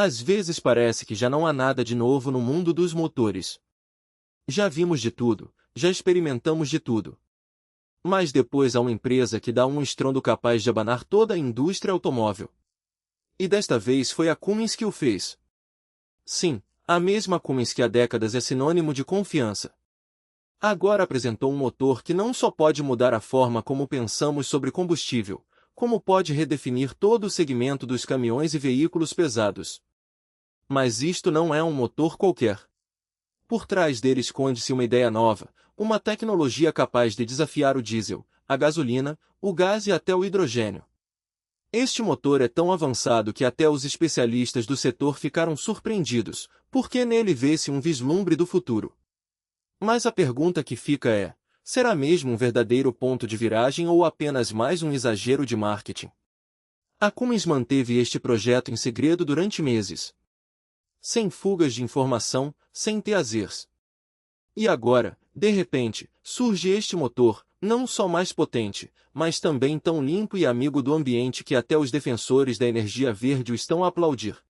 Às vezes parece que já não há nada de novo no mundo dos motores. Já vimos de tudo, já experimentamos de tudo. Mas depois há uma empresa que dá um estrondo capaz de abanar toda a indústria automóvel. E desta vez foi a Cummins que o fez. Sim, a mesma Cummins que há décadas é sinônimo de confiança. Agora apresentou um motor que não só pode mudar a forma como pensamos sobre combustível, como pode redefinir todo o segmento dos caminhões e veículos pesados. Mas isto não é um motor qualquer. Por trás dele esconde-se uma ideia nova, uma tecnologia capaz de desafiar o diesel, a gasolina, o gás e até o hidrogênio. Este motor é tão avançado que até os especialistas do setor ficaram surpreendidos, porque nele vê-se um vislumbre do futuro. Mas a pergunta que fica é: será mesmo um verdadeiro ponto de viragem ou apenas mais um exagero de marketing? A Cummins manteve este projeto em segredo durante meses. Sem fugas de informação, sem teasers. E agora, de repente, surge este motor, não só mais potente, mas também tão limpo e amigo do ambiente que até os defensores da energia verde o estão a aplaudir.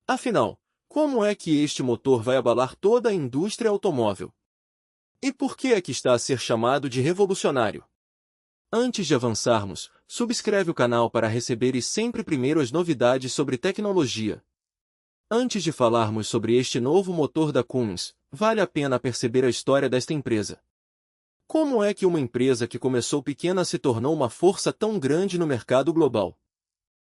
Afinal, como é que este motor vai abalar toda a indústria automóvel? E por que é que está a ser chamado de revolucionário? Antes de avançarmos, subscreve o canal para receber sempre primeiro as novidades sobre tecnologia. Antes de falarmos sobre este novo motor da Cummins, vale a pena perceber a história desta empresa. Como é que uma empresa que começou pequena se tornou uma força tão grande no mercado global?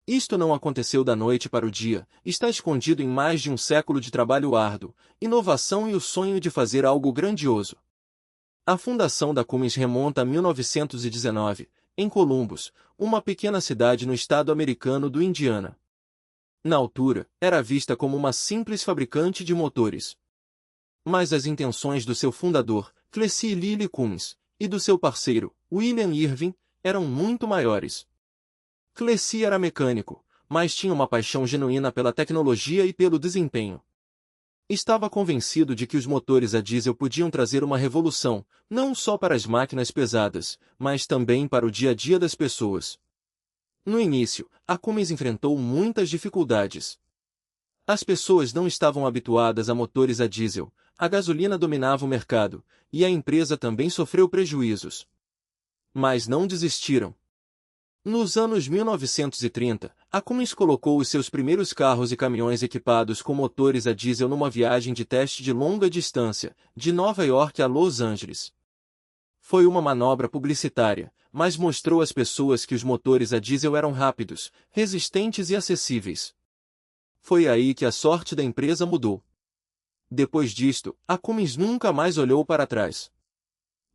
Isto não aconteceu da noite para o dia, está escondido em mais de um século de trabalho árduo, inovação e o sonho de fazer algo grandioso. A fundação da Cummins remonta a 1919, em Columbus, uma pequena cidade no estado americano do Indiana. Na altura, era vista como uma simples fabricante de motores. Mas as intenções do seu fundador, Plessy Lillie Cummins, e do seu parceiro, William Irving, eram muito maiores. Plessy era mecânico, mas tinha uma paixão genuína pela tecnologia e pelo desempenho. Estava convencido de que os motores a diesel podiam trazer uma revolução, não só para as máquinas pesadas, mas também para o dia a dia das pessoas. No início, a Cummins enfrentou muitas dificuldades. As pessoas não estavam habituadas a motores a diesel, a gasolina dominava o mercado, e a empresa também sofreu prejuízos. Mas não desistiram. Nos anos 1930, a Cummins colocou os seus primeiros carros e caminhões equipados com motores a diesel numa viagem de teste de longa distância, de Nova York a Los Angeles. Foi uma manobra publicitária, mas mostrou às pessoas que os motores a diesel eram rápidos, resistentes e acessíveis. Foi aí que a sorte da empresa mudou. Depois disto, a Cummins nunca mais olhou para trás.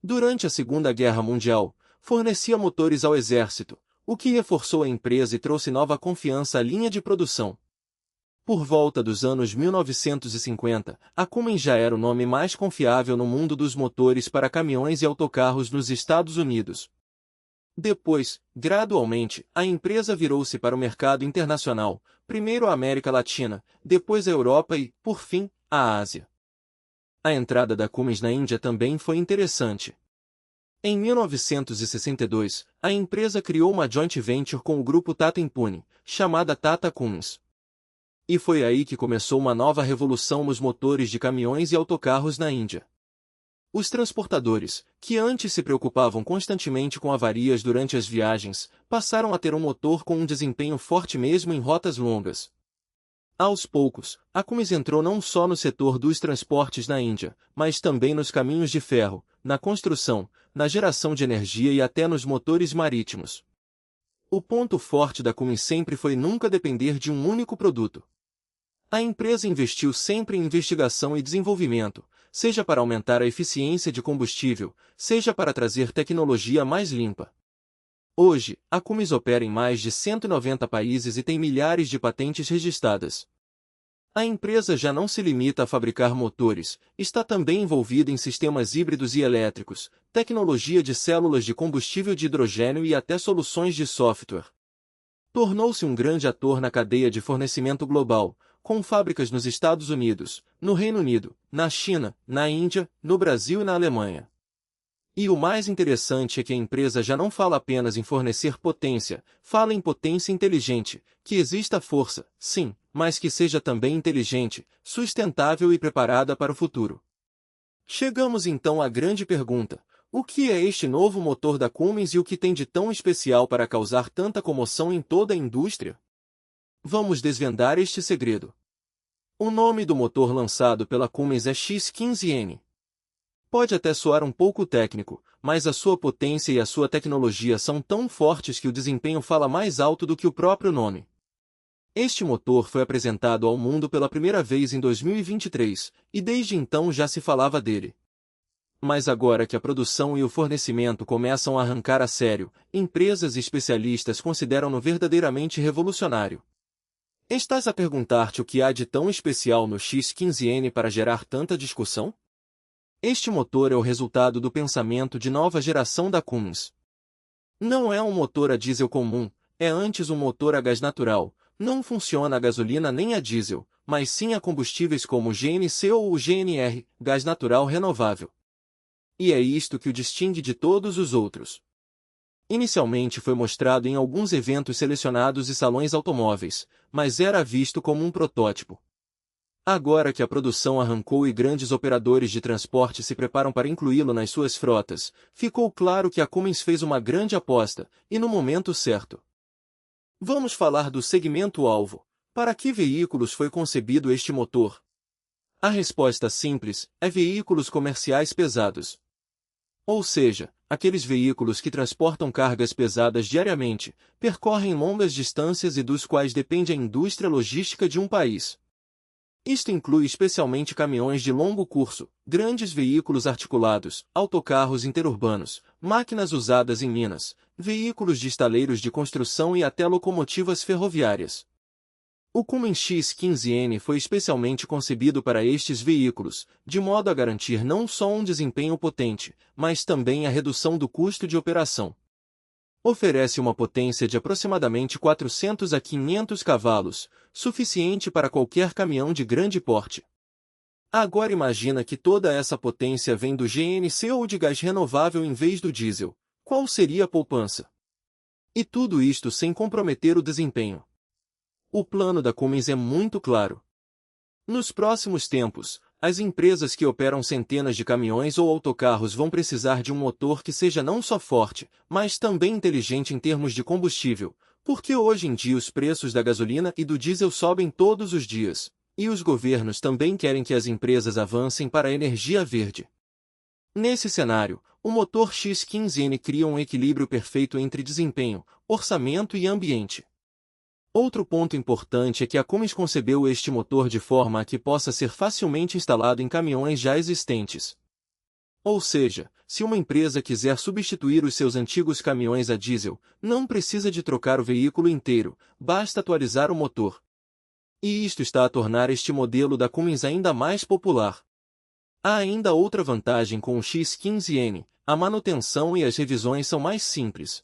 Durante a Segunda Guerra Mundial, fornecia motores ao exército, o que reforçou a empresa e trouxe nova confiança à linha de produção. Por volta dos anos 1950, a Cummins já era o nome mais confiável no mundo dos motores para caminhões e autocarros nos Estados Unidos. Depois, gradualmente, a empresa virou-se para o mercado internacional, primeiro a América Latina, depois a Europa e, por fim, a Ásia. A entrada da Cummins na Índia também foi interessante. Em 1962, a empresa criou uma joint venture com o grupo Tata Impune, chamada Tata Cummins. E foi aí que começou uma nova revolução nos motores de caminhões e autocarros na Índia. Os transportadores, que antes se preocupavam constantemente com avarias durante as viagens, passaram a ter um motor com um desempenho forte mesmo em rotas longas. Aos poucos, a Cummins entrou não só no setor dos transportes na Índia, mas também nos caminhos de ferro, na construção, na geração de energia e até nos motores marítimos. O ponto forte da Cummins sempre foi nunca depender de um único produto. A empresa investiu sempre em investigação e desenvolvimento, seja para aumentar a eficiência de combustível, seja para trazer tecnologia mais limpa. Hoje, a Cummins opera em mais de 190 países e tem milhares de patentes registradas. A empresa já não se limita a fabricar motores, está também envolvida em sistemas híbridos e elétricos, tecnologia de células de combustível de hidrogênio e até soluções de software. Tornou-se um grande ator na cadeia de fornecimento global, com fábricas nos Estados Unidos, no Reino Unido, na China, na Índia, no Brasil e na Alemanha. E o mais interessante é que a empresa já não fala apenas em fornecer potência, fala em potência inteligente, que exista força, sim, mas que seja também inteligente, sustentável e preparada para o futuro. Chegamos então à grande pergunta: o que é este novo motor da Cummins e o que tem de tão especial para causar tanta comoção em toda a indústria? Vamos desvendar este segredo. O nome do motor lançado pela Cummins é X15N. Pode até soar um pouco técnico, mas a sua potência e a sua tecnologia são tão fortes que o desempenho fala mais alto do que o próprio nome. Este motor foi apresentado ao mundo pela primeira vez em 2023, e desde então já se falava dele. Mas agora que a produção e o fornecimento começam a arrancar a sério, empresas e especialistas consideram-no verdadeiramente revolucionário. Estás a perguntar-te o que há de tão especial no X15N para gerar tanta discussão? Este motor é o resultado do pensamento de nova geração da Cummins. Não é um motor a diesel comum, é antes um motor a gás natural. Não funciona a gasolina nem a diesel, mas sim a combustíveis como o GNC ou o GNR, gás natural renovável. E é isto que o distingue de todos os outros. Inicialmente foi mostrado em alguns eventos selecionados e salões automóveis, mas era visto como um protótipo. Agora que a produção arrancou e grandes operadores de transporte se preparam para incluí-lo nas suas frotas, ficou claro que a Cummins fez uma grande aposta, e no momento certo. Vamos falar do segmento-alvo. Para que veículos foi concebido este motor? A resposta simples é veículos comerciais pesados. Ou seja, aqueles veículos que transportam cargas pesadas diariamente, percorrem longas distâncias e dos quais depende a indústria logística de um país. Isto inclui especialmente caminhões de longo curso, grandes veículos articulados, autocarros interurbanos, máquinas usadas em minas, veículos de estaleiros de construção e até locomotivas ferroviárias. O Cummins X15N foi especialmente concebido para estes veículos, de modo a garantir não só um desempenho potente, mas também a redução do custo de operação. Oferece uma potência de aproximadamente 400 a 500 cavalos, suficiente para qualquer caminhão de grande porte. Agora imagina que toda essa potência vem do GNC ou de gás renovável em vez do diesel. Qual seria a poupança? E tudo isto sem comprometer o desempenho. O plano da Cummins é muito claro. Nos próximos tempos, as empresas que operam centenas de caminhões ou autocarros vão precisar de um motor que seja não só forte, mas também inteligente em termos de combustível, porque hoje em dia os preços da gasolina e do diesel sobem todos os dias, e os governos também querem que as empresas avancem para a energia verde. Nesse cenário, o motor X15N cria um equilíbrio perfeito entre desempenho, orçamento e ambiente. Outro ponto importante é que a Cummins concebeu este motor de forma a que possa ser facilmente instalado em caminhões já existentes. Ou seja, se uma empresa quiser substituir os seus antigos caminhões a diesel, não precisa de trocar o veículo inteiro, basta atualizar o motor. E isto está a tornar este modelo da Cummins ainda mais popular. Há ainda outra vantagem com o X15N: a manutenção e as revisões são mais simples.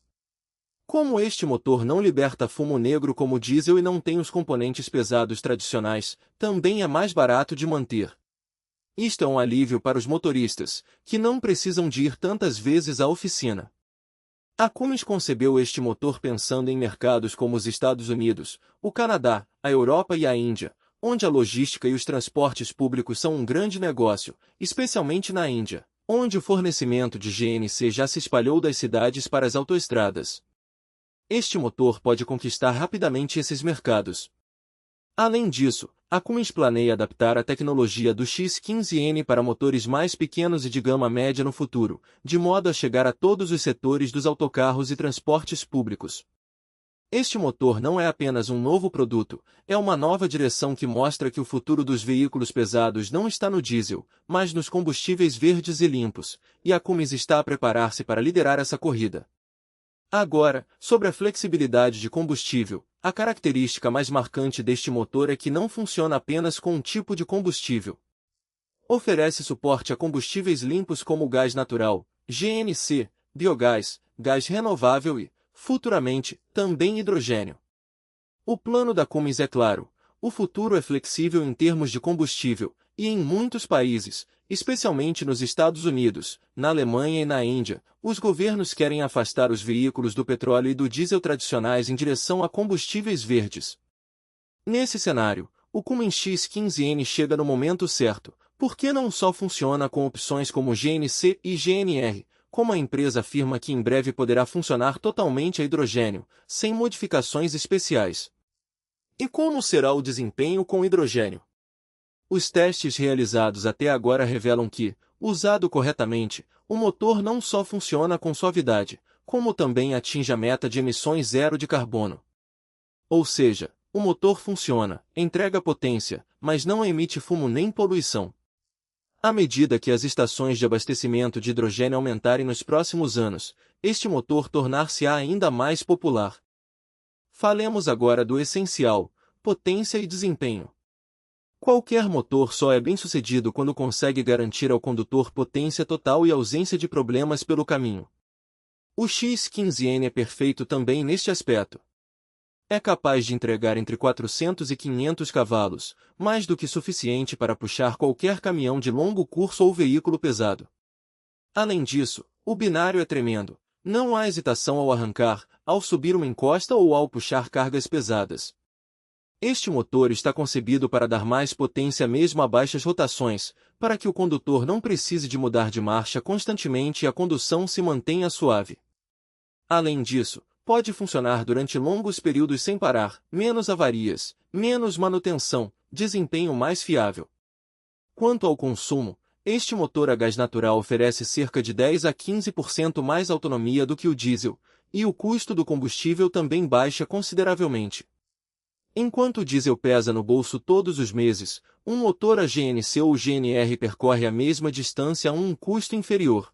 Como este motor não liberta fumo negro como o diesel e não tem os componentes pesados tradicionais, também é mais barato de manter. Isto é um alívio para os motoristas, que não precisam de ir tantas vezes à oficina. A Cummins concebeu este motor pensando em mercados como os Estados Unidos, o Canadá, a Europa e a Índia, onde a logística e os transportes públicos são um grande negócio, especialmente na Índia, onde o fornecimento de GNC já se espalhou das cidades para as autoestradas. Este motor pode conquistar rapidamente esses mercados. Além disso, a Cummins planeia adaptar a tecnologia do X15N para motores mais pequenos e de gama média no futuro, de modo a chegar a todos os setores dos autocarros e transportes públicos. Este motor não é apenas um novo produto, é uma nova direção que mostra que o futuro dos veículos pesados não está no diesel, mas nos combustíveis verdes e limpos, e a Cummins está a preparar-se para liderar essa corrida. Agora, sobre a flexibilidade de combustível, a característica mais marcante deste motor é que não funciona apenas com um tipo de combustível. Oferece suporte a combustíveis limpos como o gás natural, GNC, biogás, gás renovável e, futuramente, também hidrogênio. O plano da Cummins é claro: o futuro é flexível em termos de combustível, e em muitos países, especialmente nos Estados Unidos, na Alemanha e na Índia, os governos querem afastar os veículos do petróleo e do diesel tradicionais em direção a combustíveis verdes. Nesse cenário, o Cummins X15N chega no momento certo, porque não só funciona com opções como GNC e GNR, como a empresa afirma que em breve poderá funcionar totalmente a hidrogênio, sem modificações especiais. E como será o desempenho com hidrogênio? Os testes realizados até agora revelam que, usado corretamente, o motor não só funciona com suavidade, como também atinge a meta de emissões zero de carbono. Ou seja, o motor funciona, entrega potência, mas não emite fumo nem poluição. À medida que as estações de abastecimento de hidrogênio aumentarem nos próximos anos, este motor tornar-se-á ainda mais popular. Falemos agora do essencial: potência e desempenho. Qualquer motor só é bem-sucedido quando consegue garantir ao condutor potência total e ausência de problemas pelo caminho. O X15N é perfeito também neste aspecto. É capaz de entregar entre 400 e 500 cavalos, mais do que suficiente para puxar qualquer caminhão de longo curso ou veículo pesado. Além disso, o binário é tremendo. Não há hesitação ao arrancar, ao subir uma encosta ou ao puxar cargas pesadas. Este motor está concebido para dar mais potência mesmo a baixas rotações, para que o condutor não precise de mudar de marcha constantemente e a condução se mantenha suave. Além disso, pode funcionar durante longos períodos sem parar, menos avarias, menos manutenção, desempenho mais fiável. Quanto ao consumo, este motor a gás natural oferece cerca de 10 a 15% mais autonomia do que o diesel, e o custo do combustível também baixa consideravelmente. Enquanto o diesel pesa no bolso todos os meses, um motor a GNC ou GNR percorre a mesma distância a um custo inferior.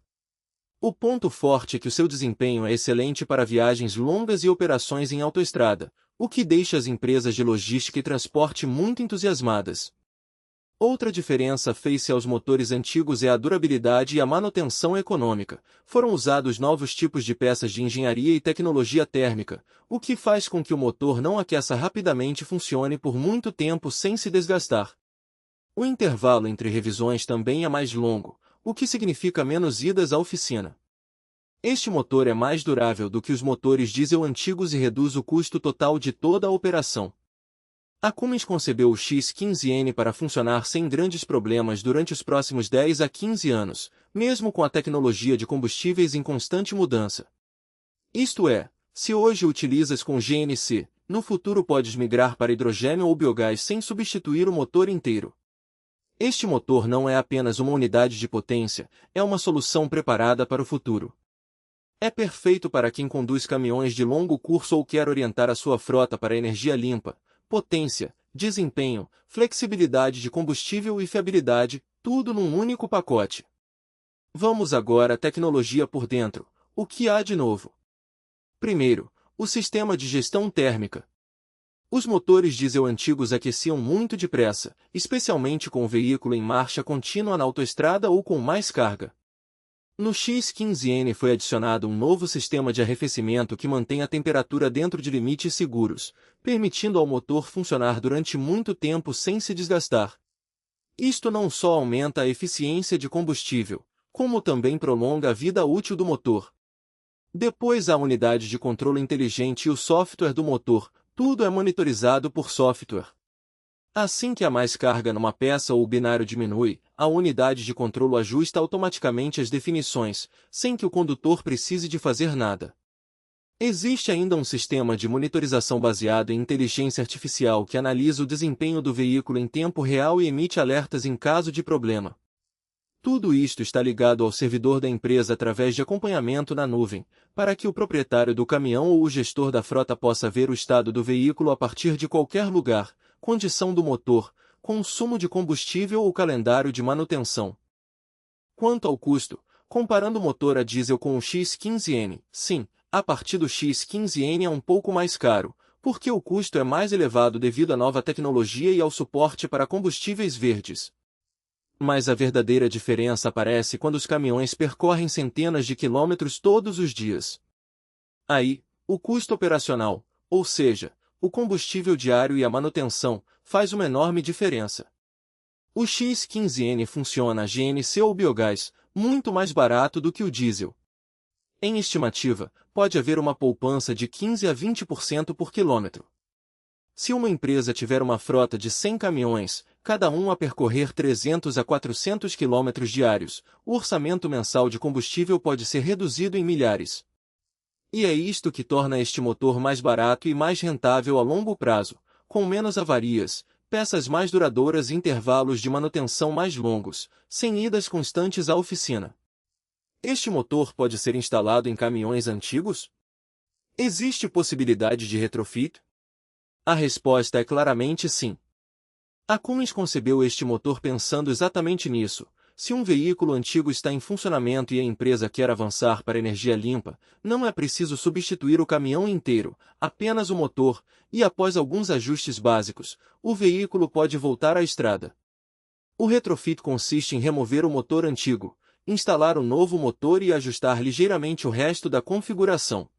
O ponto forte é que o seu desempenho é excelente para viagens longas e operações em autoestrada, o que deixa as empresas de logística e transporte muito entusiasmadas. Outra diferença face aos motores antigos é a durabilidade e a manutenção econômica. Foram usados novos tipos de peças de engenharia e tecnologia térmica, o que faz com que o motor não aqueça rapidamente e funcione por muito tempo sem se desgastar. O intervalo entre revisões também é mais longo, o que significa menos idas à oficina. Este motor é mais durável do que os motores diesel antigos e reduz o custo total de toda a operação. A Cummins concebeu o X15N para funcionar sem grandes problemas durante os próximos 10 a 15 anos, mesmo com a tecnologia de combustíveis em constante mudança. Isto é, se hoje utilizas com GNC, no futuro podes migrar para hidrogênio ou biogás sem substituir o motor inteiro. Este motor não é apenas uma unidade de potência, é uma solução preparada para o futuro. É perfeito para quem conduz caminhões de longo curso ou quer orientar a sua frota para energia limpa, potência, desempenho, flexibilidade de combustível e fiabilidade, tudo num único pacote. Vamos agora à tecnologia por dentro. O que há de novo? Primeiro, o sistema de gestão térmica. Os motores diesel antigos aqueciam muito depressa, especialmente com o veículo em marcha contínua na autoestrada ou com mais carga. No X15N foi adicionado um novo sistema de arrefecimento que mantém a temperatura dentro de limites seguros, permitindo ao motor funcionar durante muito tempo sem se desgastar. Isto não só aumenta a eficiência de combustível, como também prolonga a vida útil do motor. Depois a unidade de controle inteligente e o software do motor, tudo é monitorizado por software. Assim que há mais carga numa peça ou o binário diminui, a unidade de controle ajusta automaticamente as definições, sem que o condutor precise de fazer nada. Existe ainda um sistema de monitorização baseado em inteligência artificial que analisa o desempenho do veículo em tempo real e emite alertas em caso de problema. Tudo isto está ligado ao servidor da empresa através de acompanhamento na nuvem, para que o proprietário do caminhão ou o gestor da frota possa ver o estado do veículo a partir de qualquer lugar, condição do motor, consumo de combustível ou calendário de manutenção. Quanto ao custo, comparando o motor a diesel com o X15N, sim, a partir do X15N é um pouco mais caro, porque o custo é mais elevado devido à nova tecnologia e ao suporte para combustíveis verdes. Mas a verdadeira diferença aparece quando os caminhões percorrem centenas de quilômetros todos os dias. Aí, o custo operacional, ou seja, o combustível diário e a manutenção, faz uma enorme diferença. O X15N funciona a GNC ou biogás, muito mais barato do que o diesel. Em estimativa, pode haver uma poupança de 15 a 20% por quilômetro. Se uma empresa tiver uma frota de 100 caminhões, cada um a percorrer 300 a 400 quilômetros diários, o orçamento mensal de combustível pode ser reduzido em milhares. E é isto que torna este motor mais barato e mais rentável a longo prazo, com menos avarias, peças mais duradouras e intervalos de manutenção mais longos, sem idas constantes à oficina. Este motor pode ser instalado em caminhões antigos? Existe possibilidade de retrofit? A resposta é claramente sim. A Cummins concebeu este motor pensando exatamente nisso. Se um veículo antigo está em funcionamento e a empresa quer avançar para energia limpa, não é preciso substituir o caminhão inteiro, apenas o motor, e após alguns ajustes básicos, o veículo pode voltar à estrada. O retrofit consiste em remover o motor antigo, instalar um novo motor e ajustar ligeiramente o resto da configuração.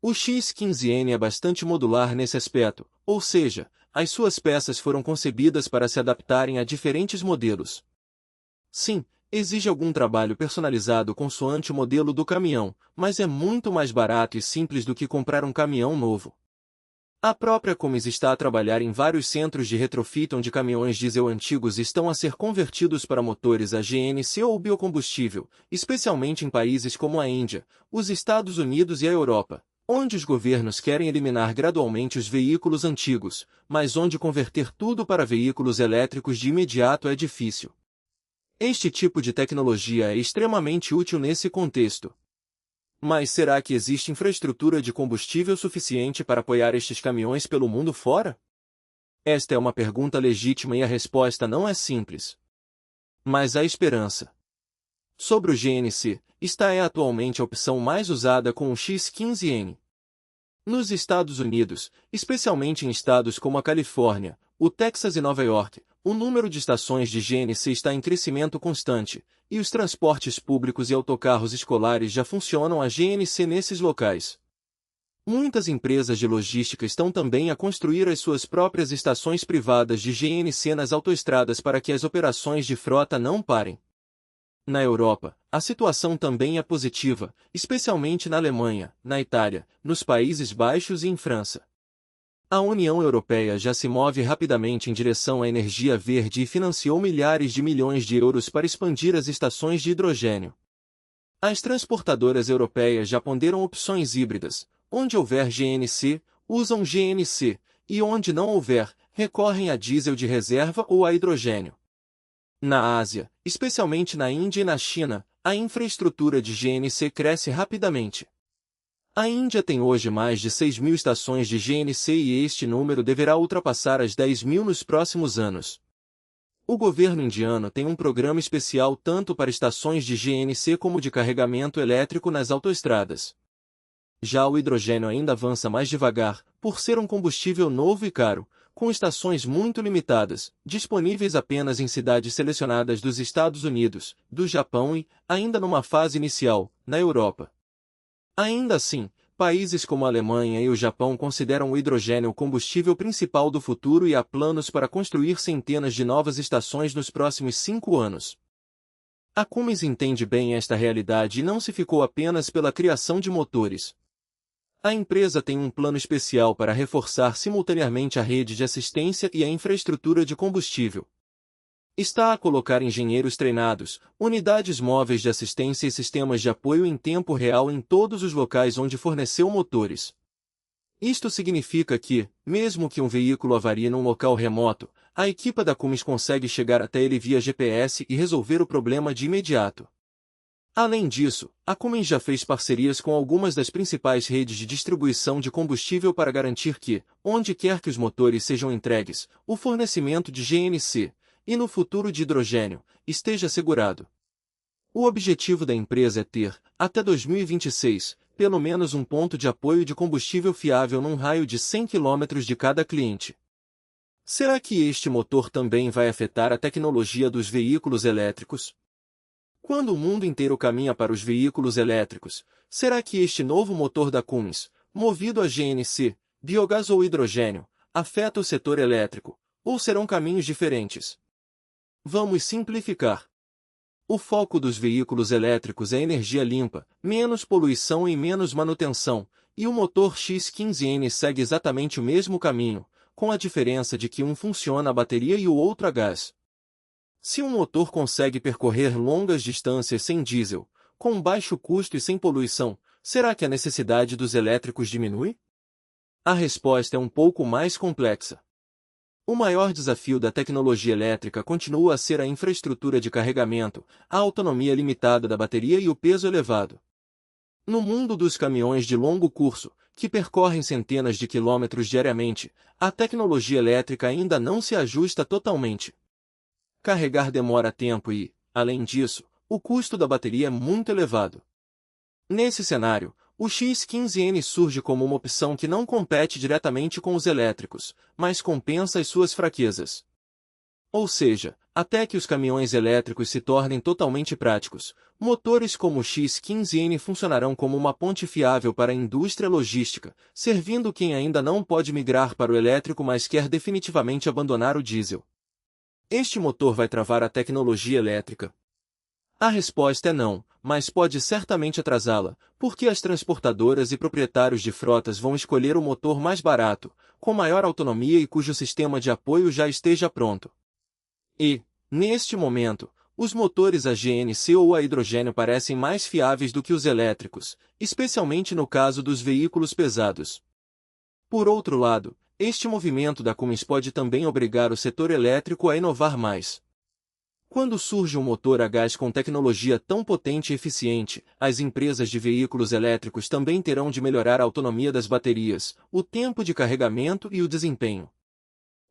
O X15N é bastante modular nesse aspecto, ou seja, as suas peças foram concebidas para se adaptarem a diferentes modelos. Sim, exige algum trabalho personalizado consoante o modelo do caminhão, mas é muito mais barato e simples do que comprar um caminhão novo. A própria Cummins está a trabalhar em vários centros de retrofit onde caminhões diesel antigos estão a ser convertidos para motores a GNC ou biocombustível, especialmente em países como a Índia, os Estados Unidos e a Europa, onde os governos querem eliminar gradualmente os veículos antigos, mas onde converter tudo para veículos elétricos de imediato é difícil. Este tipo de tecnologia é extremamente útil nesse contexto. Mas será que existe infraestrutura de combustível suficiente para apoiar estes caminhões pelo mundo fora? Esta é uma pergunta legítima e a resposta não é simples. Mas há esperança. Sobre o GNC, esta é atualmente a opção mais usada com o X15N. Nos Estados Unidos, especialmente em estados como a Califórnia, o Texas e Nova York, o número de estações de GNC está em crescimento constante, e os transportes públicos e autocarros escolares já funcionam a GNC nesses locais. Muitas empresas de logística estão também a construir as suas próprias estações privadas de GNC nas autoestradas para que as operações de frota não parem. Na Europa, a situação também é positiva, especialmente na Alemanha, na Itália, nos Países Baixos e em França. A União Europeia já se move rapidamente em direção à energia verde e financiou milhares de milhões de euros para expandir as estações de hidrogênio. As transportadoras europeias já ponderam opções híbridas. Onde houver GNC, usam GNC, e onde não houver, recorrem a diesel de reserva ou a hidrogênio. Na Ásia, especialmente na Índia e na China, a infraestrutura de GNC cresce rapidamente. A Índia tem hoje mais de 6.000 estações de GNC e este número deverá ultrapassar as 10.000 nos próximos anos. O governo indiano tem um programa especial tanto para estações de GNC como de carregamento elétrico nas autoestradas. Já o hidrogênio ainda avança mais devagar, por ser um combustível novo e caro, com estações muito limitadas, disponíveis apenas em cidades selecionadas dos Estados Unidos, do Japão e, ainda numa fase inicial, na Europa. Ainda assim, países como a Alemanha e o Japão consideram o hidrogênio o combustível principal do futuro e há planos para construir centenas de novas estações nos próximos 5 anos. A Cummins entende bem esta realidade e não se ficou apenas pela criação de motores. A empresa tem um plano especial para reforçar simultaneamente a rede de assistência e a infraestrutura de combustível. Está a colocar engenheiros treinados, unidades móveis de assistência e sistemas de apoio em tempo real em todos os locais onde forneceu motores. Isto significa que, mesmo que um veículo avarie num local remoto, a equipe da Cummins consegue chegar até ele via GPS e resolver o problema de imediato. Além disso, a Cummins já fez parcerias com algumas das principais redes de distribuição de combustível para garantir que, onde quer que os motores sejam entregues, o fornecimento de GNC, e no futuro de hidrogênio, esteja assegurado. O objetivo da empresa é ter, até 2026, pelo menos um ponto de apoio de combustível fiável num raio de 100 km de cada cliente. Será que este motor também vai afetar a tecnologia dos veículos elétricos? Quando o mundo inteiro caminha para os veículos elétricos, será que este novo motor da Cummins, movido a GNC, biogás ou hidrogênio, afeta o setor elétrico, ou serão caminhos diferentes? Vamos simplificar. O foco dos veículos elétricos é energia limpa, menos poluição e menos manutenção, e o motor X15N segue exatamente o mesmo caminho, com a diferença de que um funciona a bateria e o outro a gás. Se um motor consegue percorrer longas distâncias sem diesel, com baixo custo e sem poluição, será que a necessidade dos elétricos diminui? A resposta é um pouco mais complexa. O maior desafio da tecnologia elétrica continua a ser a infraestrutura de carregamento, a autonomia limitada da bateria e o peso elevado. No mundo dos caminhões de longo curso, que percorrem centenas de quilômetros diariamente, a tecnologia elétrica ainda não se ajusta totalmente. Carregar demora tempo e, além disso, o custo da bateria é muito elevado. Nesse cenário, o X15N surge como uma opção que não compete diretamente com os elétricos, mas compensa as suas fraquezas. Ou seja, até que os caminhões elétricos se tornem totalmente práticos, motores como o X15N funcionarão como uma ponte fiável para a indústria logística, servindo quem ainda não pode migrar para o elétrico mas quer definitivamente abandonar o diesel. Este motor vai travar a tecnologia elétrica? A resposta é não, mas pode certamente atrasá-la, porque as transportadoras e proprietários de frotas vão escolher o motor mais barato, com maior autonomia e cujo sistema de apoio já esteja pronto. E, neste momento, os motores a GNC ou a hidrogênio parecem mais fiáveis do que os elétricos, especialmente no caso dos veículos pesados. Por outro lado, este movimento da Cummins pode também obrigar o setor elétrico a inovar mais. Quando surge um motor a gás com tecnologia tão potente e eficiente, as empresas de veículos elétricos também terão de melhorar a autonomia das baterias, o tempo de carregamento e o desempenho.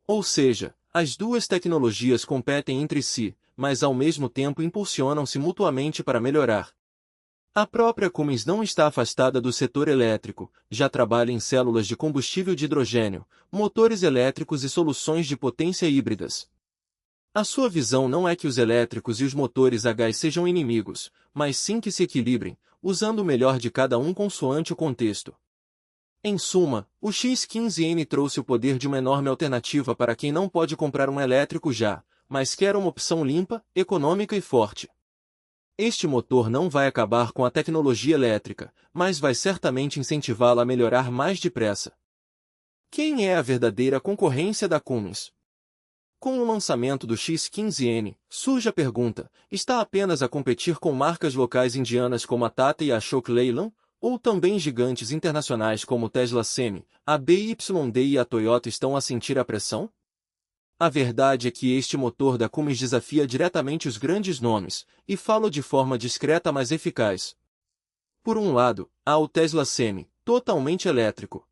Ou seja, as duas tecnologias competem entre si, mas ao mesmo tempo impulsionam-se mutuamente para melhorar. A própria Cummins não está afastada do setor elétrico, já trabalha em células de combustível de hidrogênio, motores elétricos e soluções de potência híbridas. A sua visão não é que os elétricos e os motores a gás sejam inimigos, mas sim que se equilibrem, usando o melhor de cada um consoante o contexto. Em suma, o X15N trouxe o poder de uma enorme alternativa para quem não pode comprar um elétrico já, mas quer uma opção limpa, econômica e forte. Este motor não vai acabar com a tecnologia elétrica, mas vai certamente incentivá-la a melhorar mais depressa. Quem é a verdadeira concorrência da Cummins? Com o lançamento do X15N, surge a pergunta, está apenas a competir com marcas locais indianas como a Tata e a Ashok Leyland, ou também gigantes internacionais como Tesla Semi, a BYD e a Toyota estão a sentir a pressão? A verdade é que este motor da Cummins desafia diretamente os grandes nomes, e falo de forma discreta mas eficaz. Por um lado, há o Tesla Semi, totalmente elétrico.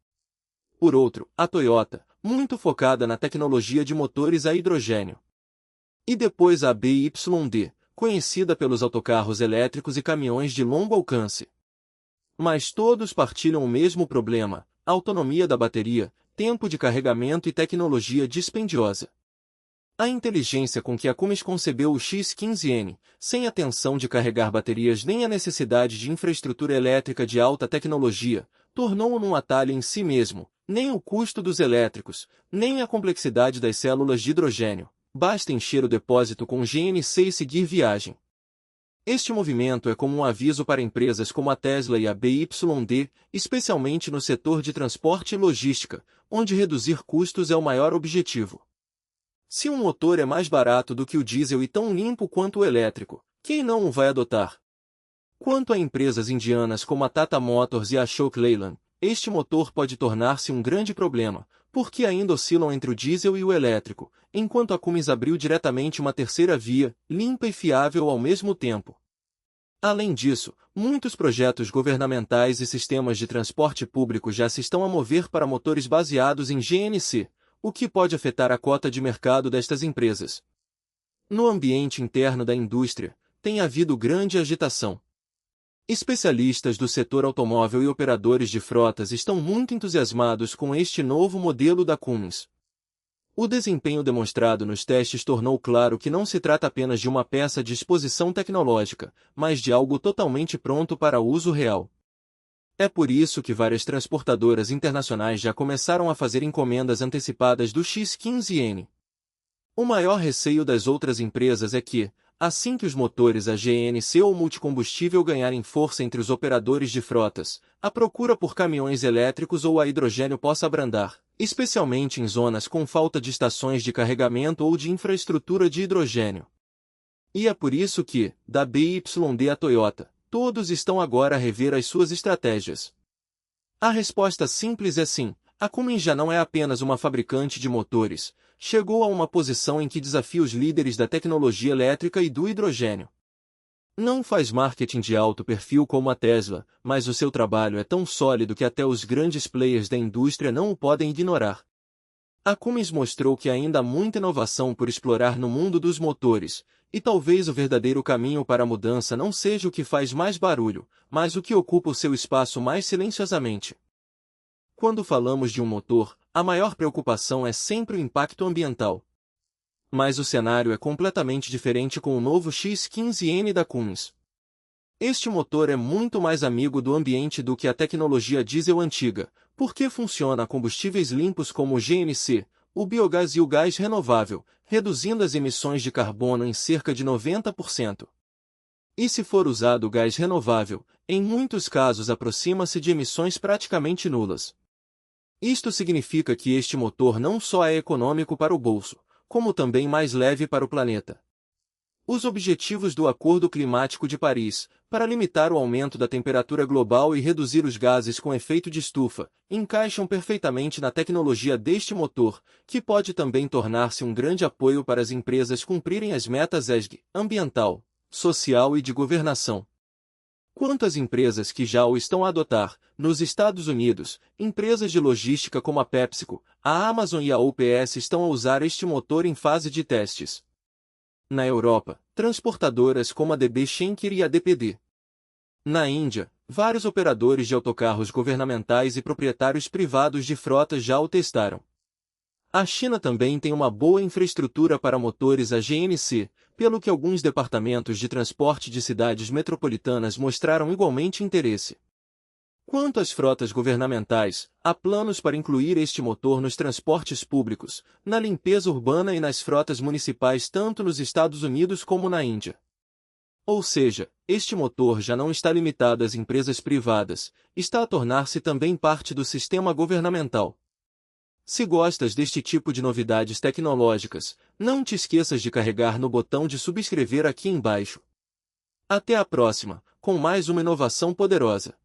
Por outro, a Toyota, muito focada na tecnologia de motores a hidrogênio. E depois a BYD, conhecida pelos autocarros elétricos e caminhões de longo alcance. Mas todos partilham o mesmo problema, a autonomia da bateria, tempo de carregamento e tecnologia dispendiosa. A inteligência com que a Cummins concebeu o X15N, sem a tensão de carregar baterias nem a necessidade de infraestrutura elétrica de alta tecnologia, tornou-o num atalho em si mesmo, nem o custo dos elétricos, nem a complexidade das células de hidrogênio. Basta encher o depósito com GNC e seguir viagem. Este movimento é como um aviso para empresas como a Tesla e a BYD, especialmente no setor de transporte e logística, onde reduzir custos é o maior objetivo. Se um motor é mais barato do que o diesel e tão limpo quanto o elétrico, quem não o vai adotar? Quanto a empresas indianas como a Tata Motors e a Ashok Leyland, este motor pode tornar-se um grande problema, porque ainda oscilam entre o diesel e o elétrico, enquanto a Cummins abriu diretamente uma terceira via, limpa e fiável ao mesmo tempo. Além disso, muitos projetos governamentais e sistemas de transporte público já se estão a mover para motores baseados em GNC, o que pode afetar a cota de mercado destas empresas. No ambiente interno da indústria, tem havido grande agitação. Especialistas do setor automóvel e operadores de frotas estão muito entusiasmados com este novo modelo da Cummins. O desempenho demonstrado nos testes tornou claro que não se trata apenas de uma peça de exposição tecnológica, mas de algo totalmente pronto para uso real. É por isso que várias transportadoras internacionais já começaram a fazer encomendas antecipadas do X15N. O maior receio das outras empresas é que, assim que os motores a GNC ou multicombustível ganharem força entre os operadores de frotas, a procura por caminhões elétricos ou a hidrogênio possa abrandar, especialmente em zonas com falta de estações de carregamento ou de infraestrutura de hidrogênio. E é por isso que, da BYD à Toyota, todos estão agora a rever as suas estratégias. A resposta simples é sim. A Cummins já não é apenas uma fabricante de motores, chegou a uma posição em que desafia os líderes da tecnologia elétrica e do hidrogênio. Não faz marketing de alto perfil como a Tesla, mas o seu trabalho é tão sólido que até os grandes players da indústria não o podem ignorar. A Cummins mostrou que ainda há muita inovação por explorar no mundo dos motores, e talvez o verdadeiro caminho para a mudança não seja o que faz mais barulho, mas o que ocupa o seu espaço mais silenciosamente. Quando falamos de um motor, a maior preocupação é sempre o impacto ambiental. Mas o cenário é completamente diferente com o novo X15N da Cummins. Este motor é muito mais amigo do ambiente do que a tecnologia diesel antiga, porque funciona a combustíveis limpos como o GNC, o biogás e o gás renovável, reduzindo as emissões de carbono em cerca de 90%. E se for usado o gás renovável, em muitos casos aproxima-se de emissões praticamente nulas. Isto significa que este motor não só é econômico para o bolso, como também mais leve para o planeta. Os objetivos do Acordo Climático de Paris, para limitar o aumento da temperatura global e reduzir os gases com efeito de estufa, encaixam perfeitamente na tecnologia deste motor, que pode também tornar-se um grande apoio para as empresas cumprirem as metas ESG, ambiental, social e de governação. Quanto às empresas que já o estão a adotar, nos Estados Unidos, empresas de logística como a PepsiCo, a Amazon e a UPS estão a usar este motor em fase de testes. Na Europa, transportadoras como a DB Schenker e a DPD. Na Índia, vários operadores de autocarros governamentais e proprietários privados de frotas já o testaram. A China também tem uma boa infraestrutura para motores a GNC, pelo que alguns departamentos de transporte de cidades metropolitanas mostraram igualmente interesse. Quanto às frotas governamentais, há planos para incluir este motor nos transportes públicos, na limpeza urbana e nas frotas municipais tanto nos Estados Unidos como na Índia. Ou seja, este motor já não está limitado às empresas privadas, está a tornar-se também parte do sistema governamental. Se gostas deste tipo de novidades tecnológicas, não te esqueças de carregar no botão de subscrever aqui embaixo. Até a próxima, com mais uma inovação poderosa.